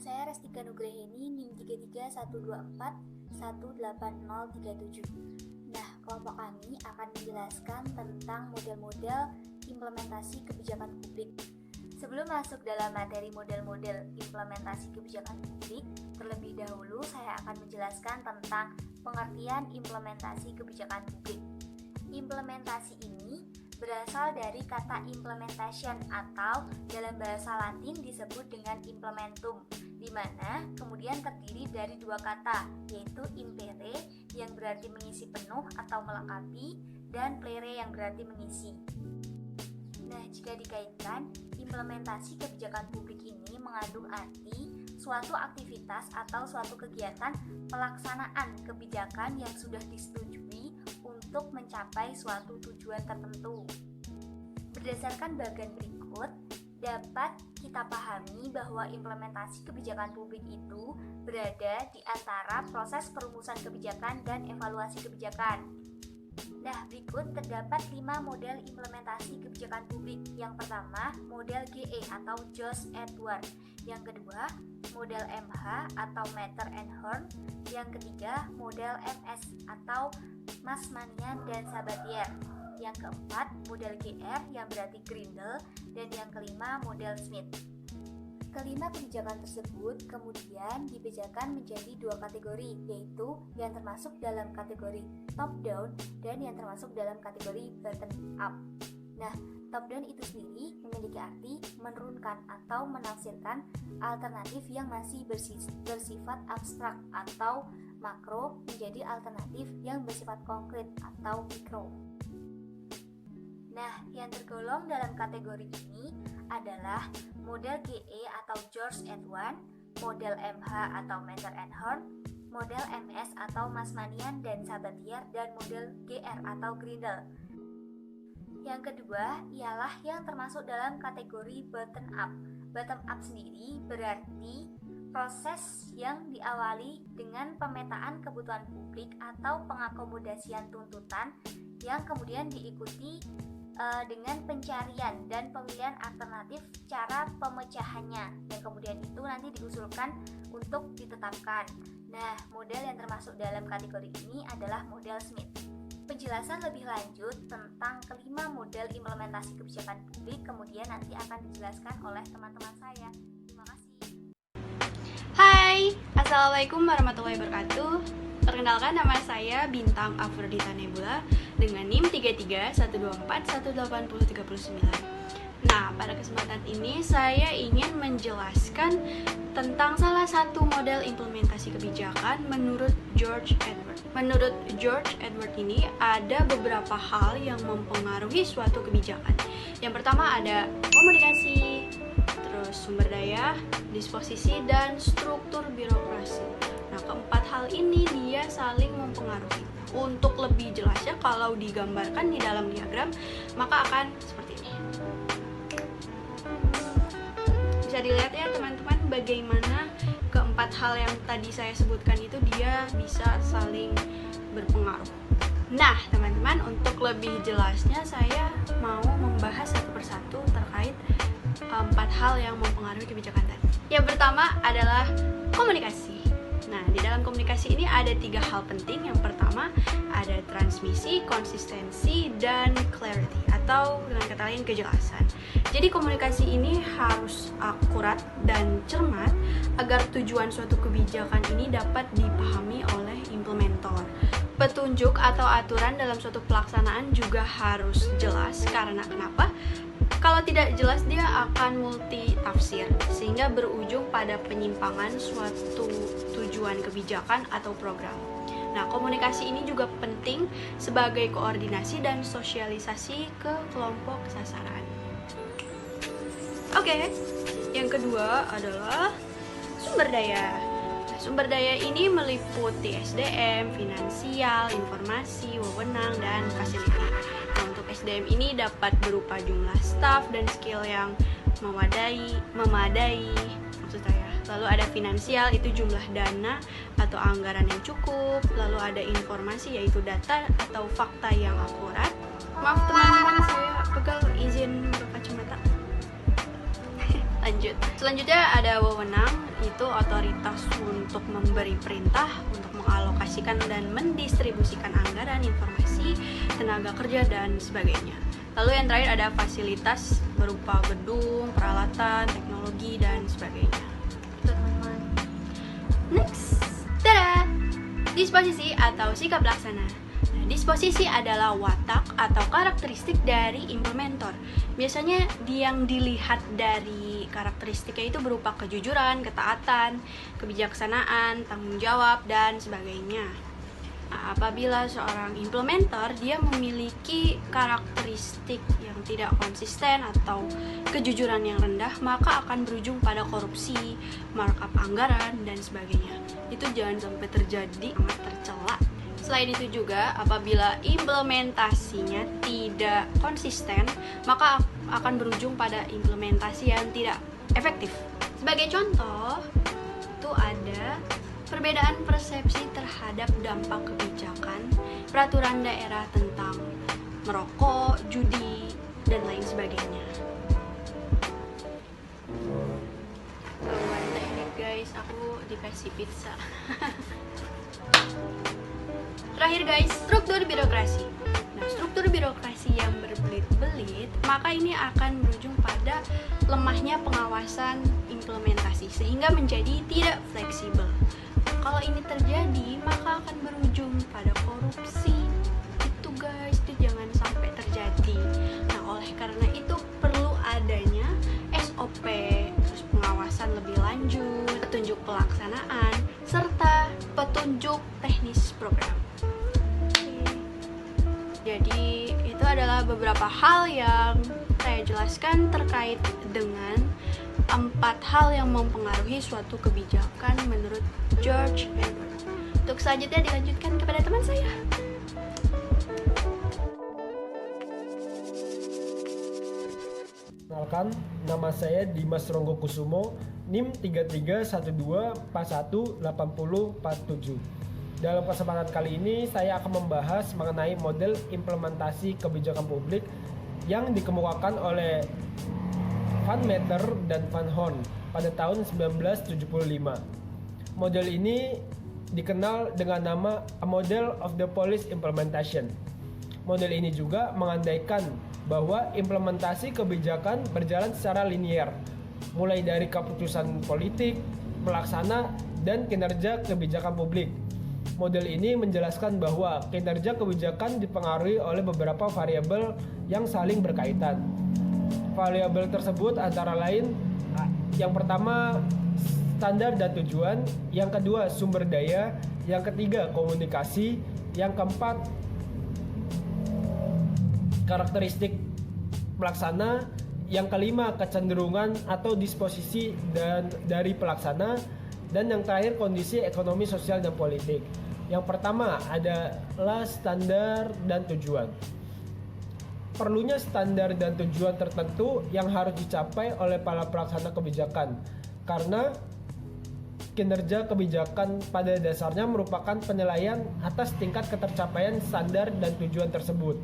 saya Restika Nugraheni, NIM 33124180037. Nah, kelompok kami akan menjelaskan tentang model-model implementasi kebijakan publik. Sebelum masuk dalam materi model-model implementasi kebijakan publik, terlebih dahulu saya akan menjelaskan tentang pengertian implementasi kebijakan publik. Implementasi ini berasal dari kata implementation atau dalam bahasa Latin disebut dengan implementum, di mana kemudian terdiri dari dua kata, yaitu impere yang berarti mengisi penuh atau melengkapi, dan plere yang berarti mengisi. Nah, jika dikaitkan, implementasi kebijakan publik ini mengandung arti suatu aktivitas atau suatu kegiatan pelaksanaan kebijakan yang sudah disetujui untuk mencapai suatu tujuan tertentu. Berdasarkan bagian berikut, dapat kita pahami bahwa implementasi kebijakan publik itu berada di antara proses perumusan kebijakan dan evaluasi kebijakan. Nah, berikut terdapat 5 model implementasi kebijakan publik. Yang pertama, model GE atau George Edward. Yang kedua, model MH atau Matter and Horn. Yang ketiga, model MS atau Masmanian dan Sabatier. Yang keempat, model GR yang berarti Grindel. Dan yang kelima, model Smith. Kelima kebijakan tersebut kemudian dibedakan menjadi dua kategori, yaitu yang termasuk dalam kategori top down dan yang termasuk dalam kategori bottom up. Nah, top down itu sendiri memiliki arti menurunkan atau menafsirkan alternatif yang masih bersifat abstrak atau makro menjadi alternatif yang bersifat konkret atau mikro. Nah, yang tergolong dalam kategori ini adalah model GE atau George Edward, model MH atau Matter and Horn, model MS atau Masmanian dan Sabatier, dan model GR atau Grindel. Yang kedua ialah yang termasuk dalam kategori bottom up. Bottom up sendiri berarti proses yang diawali dengan pemetaan kebutuhan publik atau pengakomodasian tuntutan yang kemudian diikuti dengan pencarian dan pemilihan alternatif cara pemecahannya, yang kemudian itu nanti diusulkan untuk ditetapkan. Nah, model yang termasuk dalam kategori ini adalah model Smith. Penjelasan lebih lanjut tentang kelima model implementasi kebijakan publik kemudian nanti akan dijelaskan oleh teman-teman saya. Terima kasih. Hai, Assalamualaikum warahmatullahi wabarakatuh. Perkenalkan, nama saya Bintang Afrodita Nebula dengan NIM 33124180039. Nah, pada kesempatan ini saya ingin menjelaskan tentang salah satu model implementasi kebijakan menurut George Edward. Menurut George Edward ini ada beberapa hal yang mempengaruhi suatu kebijakan. Yang pertama ada komunikasi, terus sumber daya, disposisi, dan struktur birokrasi. Nah, keempat hal ini dia saling mempengaruhi. Untuk lebih jelasnya, kalau digambarkan di dalam diagram, maka akan seperti ini. Bisa dilihat ya teman-teman, bagaimana keempat hal yang tadi saya sebutkan itu dia bisa saling berpengaruh. Nah, teman-teman, untuk lebih jelasnya saya mau membahas satu persatu terkait empat hal yang mempengaruhi kebijakan tadi. Yang pertama adalah komunikasi. Nah, di dalam komunikasi ini ada 3 hal penting. Yang pertama ada transmisi, konsistensi, dan clarity, atau dengan kata lain kejelasan. Jadi komunikasi ini harus akurat dan cermat agar tujuan suatu kebijakan ini dapat dipahami oleh implementer. Petunjuk atau aturan dalam suatu pelaksanaan juga harus jelas. Karena kenapa? Kalau tidak jelas dia akan multi tafsir sehingga berujung pada penyimpangan suatu tujuan kebijakan atau program. Nah, komunikasi ini juga penting sebagai koordinasi dan sosialisasi ke kelompok sasaran. Oke, yang kedua adalah sumber daya. Nah, sumber daya ini meliputi SDM, finansial, informasi, wewenang, dan fasiliti. Nah, untuk SDM ini dapat berupa jumlah staf dan skill yang memadai maksud saya. Lalu ada finansial, itu jumlah dana atau anggaran yang cukup. Lalu ada informasi, yaitu data atau fakta yang akurat. Maaf teman-teman, saya pegal, izin berkacamata. Lanjut. Selanjutnya ada wewenang, itu yaitu otoritas untuk memberi perintah, untuk mengalokasikan dan mendistribusikan anggaran, informasi, tenaga kerja, dan sebagainya. Lalu yang terakhir ada fasilitas berupa gedung, peralatan, teknologi, dan sebagainya. Itu teman-teman. Next, tada! Disposisi atau sikap laksana. Nah, disposisi adalah watak atau karakteristik dari implementor. Biasanya yang dilihat dari karakteristiknya itu berupa kejujuran, ketaatan, kebijaksanaan, tanggung jawab, dan sebagainya. Nah, apabila seorang implementor dia memiliki karakteristik yang tidak konsisten atau kejujuran yang rendah, maka akan berujung pada korupsi, markup anggaran, dan sebagainya. Itu jangan sampai terjadi, amat tercela. Selain itu juga, apabila implementasinya tidak konsisten, maka akan berujung pada implementasi yang tidak efektif. Sebagai contoh, itu ada perbedaan persepsi terhadap dampak kebijakan, peraturan daerah tentang merokok, judi, dan lain sebagainya. Teknik guys, aku dikasih pizza. Terakhir guys, struktur birokrasi. Nah, struktur birokrasi yang berbelit-belit, maka ini akan berujung pada lemahnya pengawasan implementasi sehingga menjadi tidak fleksibel. Kalau ini terjadi, maka akan berujung pada korupsi. Itu guys, itu jangan sampai terjadi. Nah, oleh karena itu perlu adanya SOP, terus pengawasan lebih lanjut, petunjuk pelaksanaan, serta petunjuk teknis program. Jadi itu adalah beberapa hal yang saya jelaskan terkait dengan 4 hal yang mempengaruhi suatu kebijakan menurut George Edward. Untuk selanjutnya dilanjutkan kepada teman saya. Kenalkan, nama saya Dimas Ronggo Kusumo, NIM 3312418047. Dalam kesempatan kali ini saya akan membahas mengenai model implementasi kebijakan publik yang dikemukakan oleh Van Meter dan Van Horn pada tahun 1975. Model ini dikenal dengan nama A Model of the Policy Implementation. Model ini juga mengandaikan bahwa implementasi kebijakan berjalan secara linear, mulai dari keputusan politik, pelaksana, dan kinerja kebijakan publik. Model ini menjelaskan bahwa kinerja kebijakan dipengaruhi oleh beberapa variabel yang saling berkaitan. Variabel tersebut antara lain, yang pertama standar dan tujuan, yang kedua sumber daya, yang ketiga komunikasi, yang keempat karakteristik pelaksana, yang kelima kecenderungan atau disposisi dari pelaksana, dan yang terakhir kondisi ekonomi, sosial, dan politik. Yang pertama adalah standar dan tujuan. Perlunya standar dan tujuan tertentu yang harus dicapai oleh para pelaksana kebijakan, karena kinerja kebijakan pada dasarnya merupakan penilaian atas tingkat ketercapaian standar dan tujuan tersebut.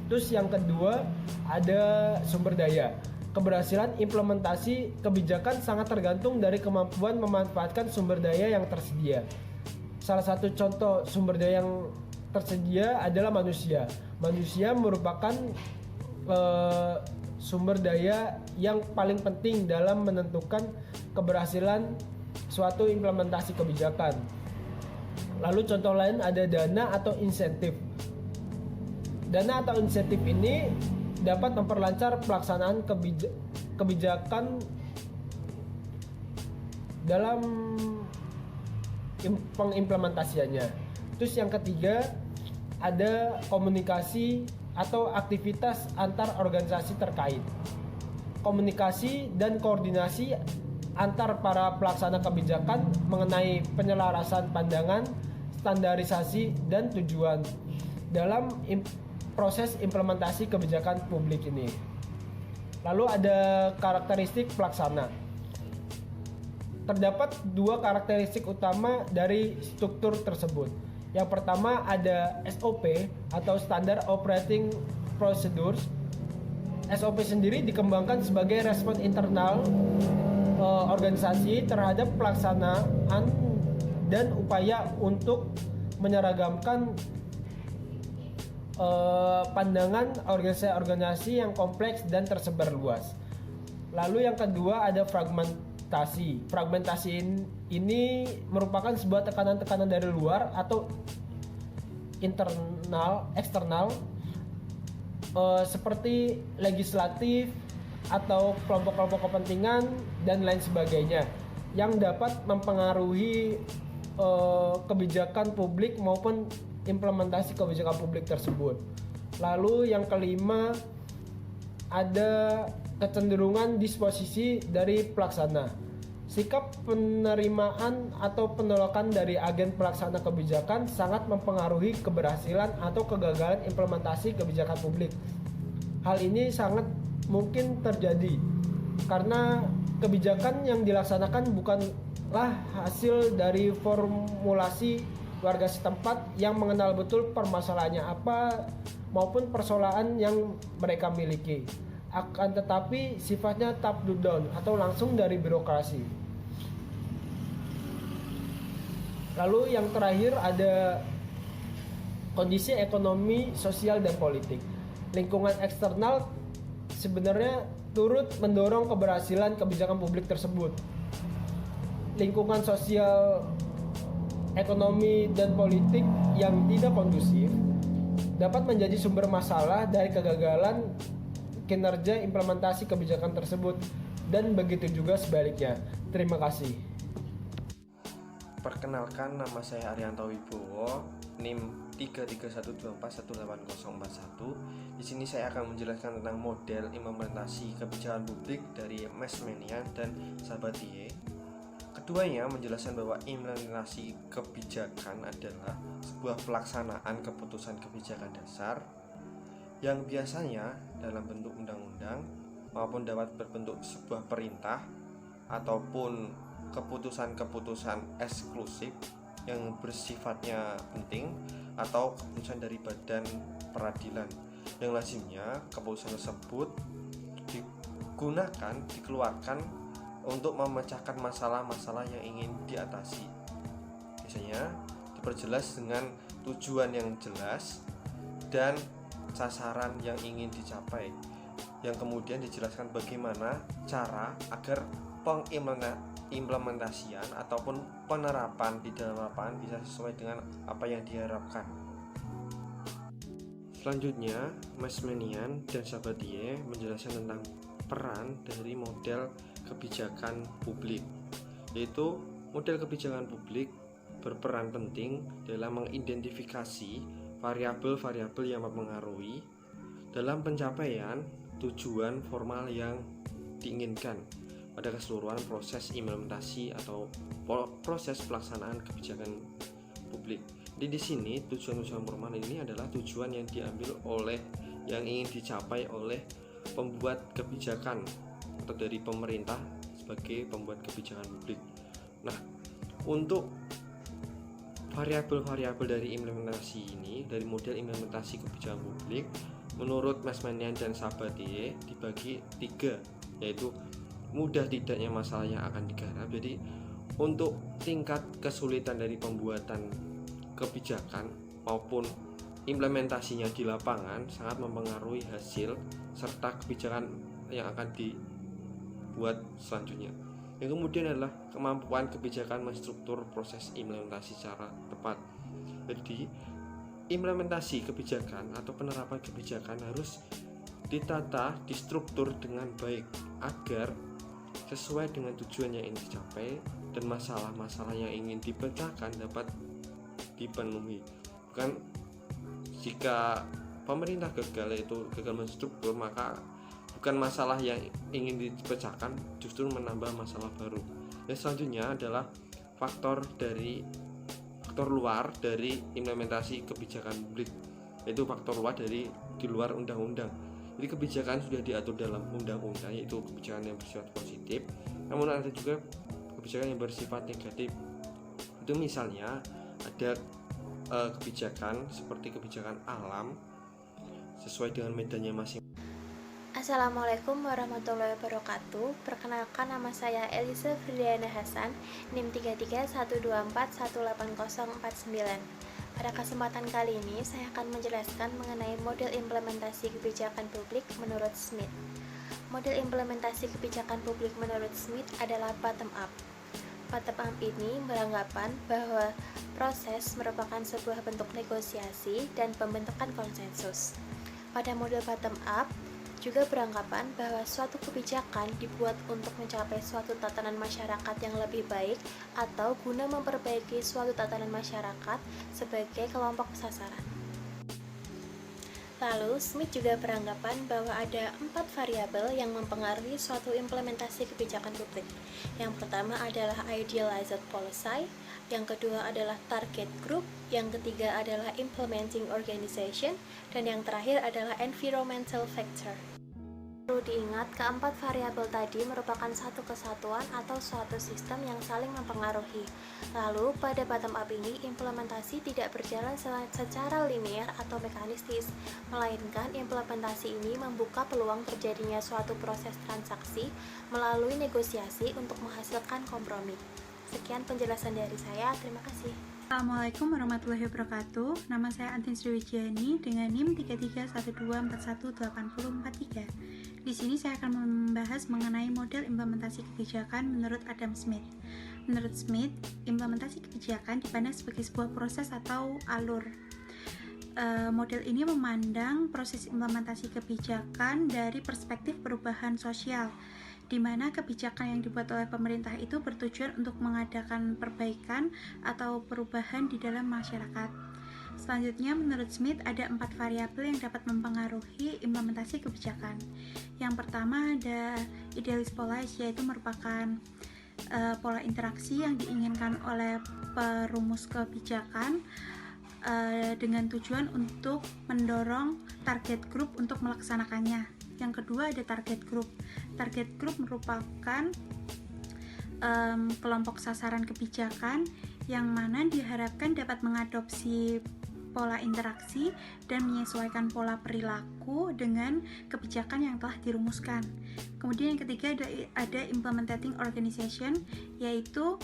Terus yang kedua ada sumber daya. Keberhasilan implementasi kebijakan sangat tergantung dari kemampuan memanfaatkan sumber daya yang tersedia. Salah satu contoh sumber daya yang tersedia adalah manusia. Manusia merupakan sumber daya yang paling penting dalam menentukan keberhasilan suatu implementasi kebijakan. Lalu contoh lain ada dana atau insentif. Dana atau insentif ini dapat memperlancar pelaksanaan kebijakan dalam pengimplementasiannya. Terus yang ketiga ada komunikasi atau aktivitas antar organisasi terkait. Komunikasi dan koordinasi antar para pelaksana kebijakan mengenai penyelarasan pandangan, standarisasi, dan tujuan dalam proses implementasi kebijakan publik ini. Lalu ada karakteristik pelaksana. Terdapat 2 karakteristik utama dari struktur tersebut. Yang pertama ada SOP atau Standard Operating Procedures. SOP sendiri dikembangkan sebagai respon internal organisasi terhadap pelaksanaan dan upaya untuk menyeragamkan pandangan organisasi-organisasi yang kompleks dan tersebar luas. Lalu yang kedua ada fragmentasi. Fragmentasi ini merupakan sebuah tekanan-tekanan dari luar atau internal, eksternal, seperti legislatif atau kelompok-kelompok kepentingan dan lain sebagainya yang dapat mempengaruhi kebijakan publik maupun implementasi kebijakan publik tersebut. Lalu yang kelima ada kecenderungan disposisi dari pelaksana. Sikap penerimaan atau penolakan dari agen pelaksana kebijakan sangat mempengaruhi keberhasilan atau kegagalan implementasi kebijakan publik. Hal ini sangat mungkin terjadi karena kebijakan yang dilaksanakan bukanlah hasil dari formulasi warga setempat yang mengenal betul permasalahannya apa maupun persoalan yang mereka miliki. Akan tetapi sifatnya top down atau langsung dari birokrasi. Lalu yang terakhir ada kondisi ekonomi, sosial, dan politik. Lingkungan eksternal sebenarnya turut mendorong keberhasilan kebijakan publik tersebut. Lingkungan sosial, ekonomi, dan politik yang tidak kondusif dapat menjadi sumber masalah dari kegagalan kinerja implementasi kebijakan tersebut, dan begitu juga sebaliknya. Terima kasih. Perkenalkan, nama saya Arianto Wibowo, NIM 331241841. Di sini saya akan menjelaskan tentang model implementasi kebijakan publik dari Mesmenian dan Sabatier. Keduanya menjelaskan bahwa implementasi kebijakan adalah sebuah pelaksanaan keputusan kebijakan dasar yang biasanya dalam bentuk undang-undang maupun dapat berbentuk sebuah perintah ataupun keputusan-keputusan eksklusif yang bersifatnya penting atau keputusan dari badan peradilan yang lazimnya keputusan tersebut dikeluarkan untuk memecahkan masalah-masalah yang ingin diatasi. Biasanya diperjelas dengan tujuan yang jelas dan sasaran yang ingin dicapai, yang kemudian dijelaskan bagaimana cara agar pengimplementasian ataupun penerapan di dalam lapangan bisa sesuai dengan apa yang diharapkan. Selanjutnya, Mesmenian dan Sabatier menjelaskan tentang peran dari model kebijakan publik, yaitu model kebijakan publik berperan penting dalam mengidentifikasi variabel-variabel yang mempengaruhi dalam pencapaian tujuan formal yang diinginkan pada keseluruhan proses implementasi atau proses pelaksanaan kebijakan publik. Jadi di sini tujuan-tujuan formal ini adalah tujuan yang diambil oleh yang ingin dicapai oleh pembuat kebijakan atau dari pemerintah sebagai pembuat kebijakan publik. Nah, untuk variabel-variabel dari implementasi ini, dari model implementasi kebijakan publik, menurut Mesmenian dan Sabatier dibagi 3, yaitu mudah tidaknya masalah yang akan digarap. Jadi untuk tingkat kesulitan dari pembuatan kebijakan maupun implementasinya di lapangan sangat mempengaruhi hasil serta kebijakan yang akan dibuat selanjutnya. Yang kemudian adalah kemampuan kebijakan menstruktur proses implementasi secara tepat. Jadi implementasi kebijakan atau penerapan kebijakan harus ditata, distruktur dengan baik agar sesuai dengan tujuan yang ingin dicapai dan masalah-masalah yang ingin dipecahkan dapat dipenuhi. Bukan jika pemerintah gagal menstruktur, maka bukan masalah yang ingin dipecahkan, justru menambah masalah baru. Dan selanjutnya adalah faktor luar dari implementasi kebijakan publik, yaitu faktor luar dari di luar undang-undang. Jadi kebijakan sudah diatur dalam undang-undang, yaitu kebijakan yang bersifat positif, namun ada juga kebijakan yang bersifat negatif. Itu misalnya ada kebijakan seperti kebijakan alam sesuai dengan medannya masing. Assalamualaikum warahmatullahi wabarakatuh. Perkenalkan, nama saya Elisa Fridiana Hasan, NIM 3312418049. Pada kesempatan kali ini, saya akan menjelaskan mengenai model implementasi kebijakan publik menurut Smith. Model implementasi kebijakan publik menurut Smith adalah bottom up. Bottom up ini beranggapan bahwa proses merupakan sebuah bentuk negosiasi dan pembentukan konsensus. Pada model bottom up, juga beranggapan bahwa suatu kebijakan dibuat untuk mencapai suatu tatanan masyarakat yang lebih baik atau guna memperbaiki suatu tatanan masyarakat sebagai kelompok sasaran. Lalu, Smith juga beranggapan bahwa ada 4 variabel yang mempengaruhi suatu implementasi kebijakan publik. Yang pertama adalah idealized policy, yang kedua adalah target group, yang ketiga adalah implementing organization, dan yang terakhir adalah environmental factor. Perlu diingat, keempat variabel tadi merupakan satu kesatuan atau suatu sistem yang saling mempengaruhi. Lalu, pada bottom up ini, implementasi tidak berjalan secara linear atau mekanistis, melainkan implementasi ini membuka peluang terjadinya suatu proses transaksi melalui negosiasi untuk menghasilkan kompromi. Sekian penjelasan dari saya, terima kasih. Assalamualaikum warahmatullahi wabarakatuh. Nama saya Antin Sriwijayani dengan NIM 3312418043. Di sini saya akan membahas mengenai model implementasi kebijakan menurut Adam Smith. Menurut Smith, implementasi kebijakan dipandang sebagai sebuah proses atau alur. Model ini memandang proses implementasi kebijakan dari perspektif perubahan sosial, di mana kebijakan yang dibuat oleh pemerintah itu bertujuan untuk mengadakan perbaikan atau perubahan di dalam masyarakat. Selanjutnya, menurut Smith ada 4 variabel yang dapat mempengaruhi implementasi kebijakan. Yang pertama ada idealis policy, yaitu merupakan pola interaksi yang diinginkan oleh perumus kebijakan dengan tujuan untuk mendorong target group untuk melaksanakannya. Yang kedua ada target group. Target group merupakan kelompok sasaran kebijakan yang mana diharapkan dapat mengadopsi pola interaksi dan menyesuaikan pola perilaku dengan kebijakan yang telah dirumuskan. Kemudian yang ketiga ada implementing organization, yaitu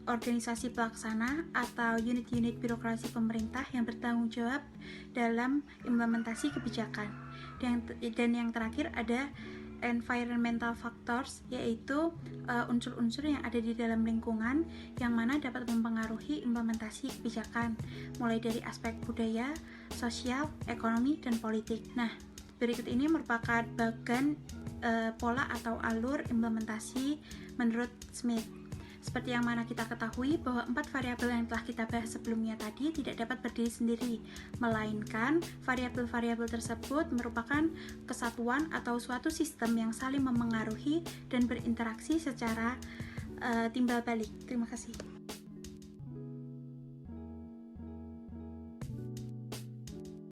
organisasi pelaksana atau unit-unit birokrasi pemerintah yang bertanggung jawab dalam implementasi kebijakan. Dan yang terakhir ada environmental factors, yaitu unsur-unsur yang ada di dalam lingkungan yang mana dapat mempengaruhi implementasi kebijakan, mulai dari aspek budaya, sosial, ekonomi, dan politik. Nah, berikut ini merupakan bagian pola atau alur implementasi menurut Smith. Seperti yang mana kita ketahui bahwa 4 variabel yang telah kita bahas sebelumnya tadi tidak dapat berdiri sendiri, melainkan variabel-variabel tersebut merupakan kesatuan atau suatu sistem yang saling mempengaruhi dan berinteraksi secara timbal balik. Terima kasih.